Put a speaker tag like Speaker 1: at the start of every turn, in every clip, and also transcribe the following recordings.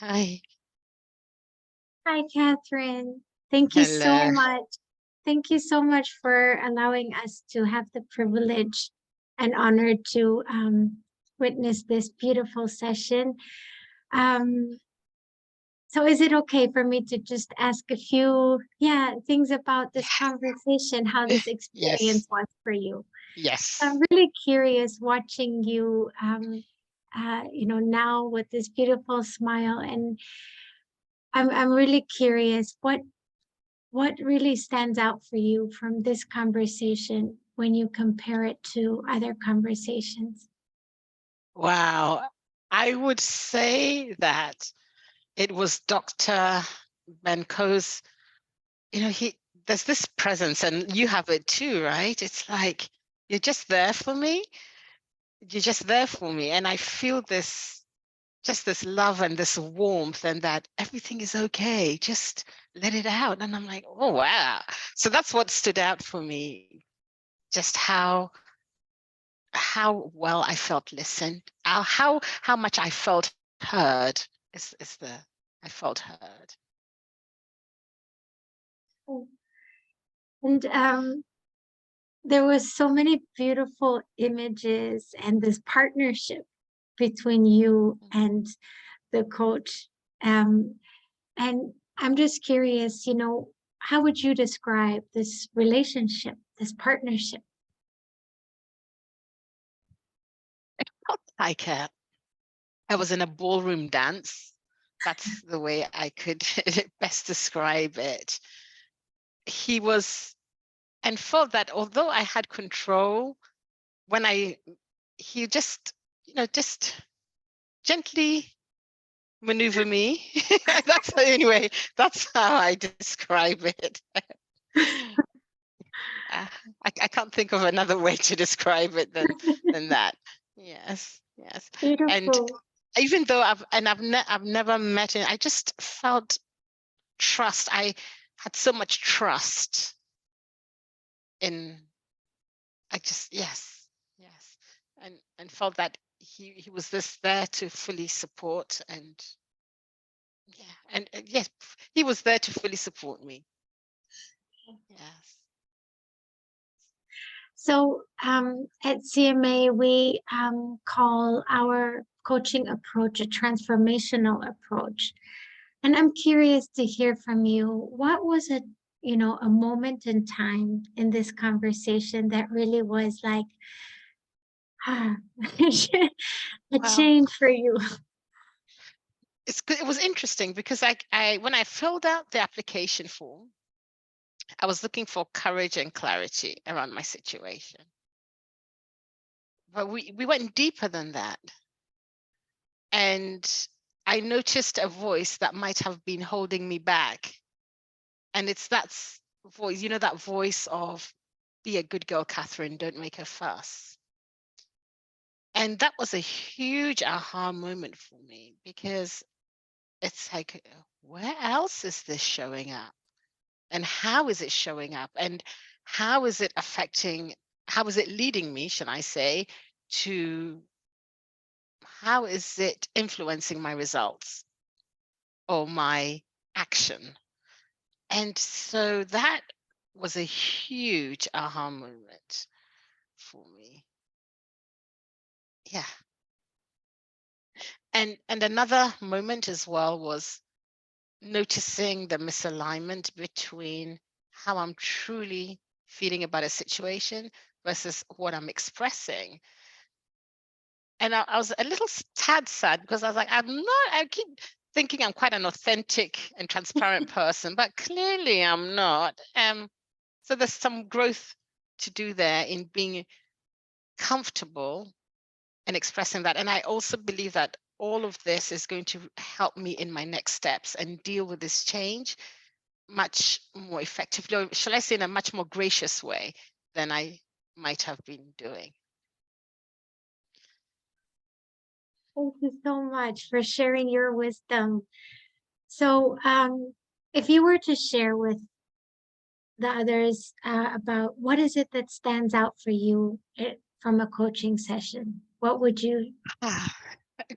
Speaker 1: Hi.
Speaker 2: Hi, Catherine. Thank you so
Speaker 1: Hello.
Speaker 2: much. Thank you so much for allowing us to have the privilege and honor to witness this beautiful session. Um, so is it okay for me to just ask a few, things about this conversation, how this
Speaker 1: Yes.
Speaker 2: experience was for you? I'm
Speaker 1: Yes.
Speaker 2: really curious watching you, now with this beautiful smile, and I'm really curious what really stands out for you from this conversation when you compare it to other conversations?
Speaker 1: Wow. I would say that it was Dr. Benko's, there's this presence and you have it too, right? It's like you're just there for me. You're just there for me. And I feel just this love and this warmth and that everything is okay. Just let it out. And I'm like, oh wow. So that's what stood out for me. Just how well I felt listened, how much I felt heard is the I felt heard.
Speaker 2: And there was so many beautiful images and this partnership between you and the coach. Um, and I'm just curious, how would you describe this relationship, this partnership?
Speaker 1: It felt like I was in a ballroom dance. That's the way I could best describe it. He was and felt that although I had control when he just, just gently maneuver me. That's how I describe it. Uh, I can't think of another way to describe it than that. Yes, yes. And
Speaker 2: Beautiful.
Speaker 1: even though I've never met him, I just felt trust. I had so much trust in. I just yes, and felt that he was this there to fully support and yeah, and yes, he was there to fully support me. Yes.
Speaker 2: So at CMA, we call our coaching approach a transformational approach. And I'm curious to hear from you. What was a moment in time in this conversation that really was like ah, a
Speaker 1: Well,
Speaker 2: change for you?
Speaker 1: it was interesting because I when I filled out the application form, I was looking for courage and clarity around my situation. But we went deeper than that. And I noticed a voice that might have been holding me back. And it's voice, that voice of be a good girl, Catherine, don't make a fuss. And that was a huge aha moment for me because it's like, where else is this showing up? And how is it showing up? And how is it affecting, how is it leading me, should I say, to how is it influencing my results or my action? And so that was a huge aha moment for me. Yeah. And another moment as well was noticing the misalignment between how I'm truly feeling about a situation versus what I'm expressing. And I was a little tad sad because I was like, I keep thinking I'm quite an authentic and transparent person, but clearly I'm not. So there's some growth to do there in being comfortable and expressing that. And I also believe that all of this is going to help me in my next steps and deal with this change much more effectively, or shall I say, in a much more gracious way than I might have been doing.
Speaker 2: Thank you so much for sharing your wisdom. So, if you were to share with the others about what is it that stands out for you from a coaching session, what would you?
Speaker 1: Ah,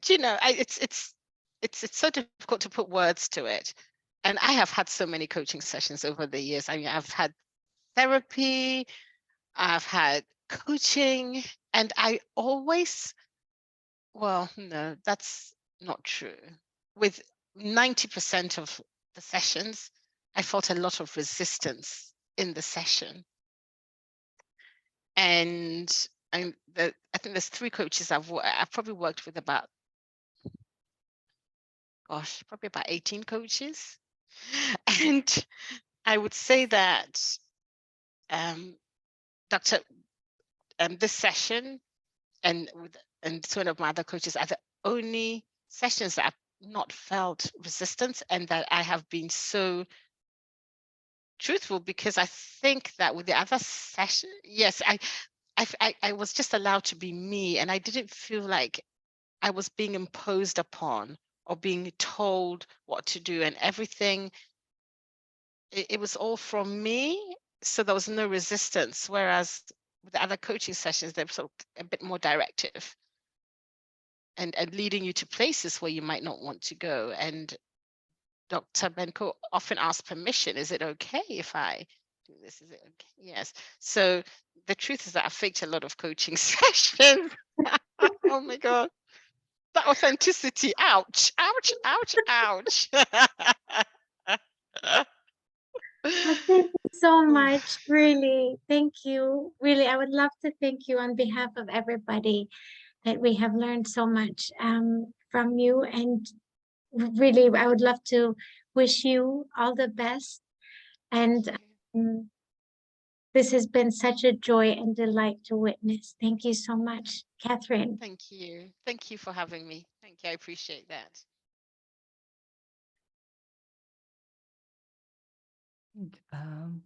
Speaker 1: do you know, it's it's so difficult to put words to it. And I have had so many coaching sessions over the years. I mean, I've had therapy, I've had coaching, and I always, well, no, that's not true. With 90% of the sessions, I felt a lot of resistance in the session. And I think there's three coaches I've probably worked with about, gosh, probably about 18 coaches. And I would say that um, Dr. This session and two of my other coaches are the only sessions that I've not felt resistance, and that I have been so truthful, because I think that with the other session, yes, I was just allowed to be me, and I didn't feel like I was being imposed upon or being told what to do, and everything, it was all from me. So there was no resistance. Whereas with the other coaching sessions, they're sort of a bit more directive, and leading you to places where you might not want to go. And Dr. Benko often asks permission. Is it okay if I do this? Is it okay? Yes. So the truth is that I faked a lot of coaching sessions. Oh my God. That authenticity. Ouch, ouch, ouch, ouch.
Speaker 2: Well, thank you so
Speaker 1: Oof.
Speaker 2: much. Really, thank you. Really, I would love to thank you on behalf of everybody that we have learned so much from you. And really, I would love to wish you all the best.
Speaker 1: Thank
Speaker 2: And
Speaker 1: you.
Speaker 2: this has been such a joy and delight to witness. Thank you so much, Catherine.
Speaker 1: Thank you. Thank you for having me. Thank you. I appreciate that.
Speaker 3: And,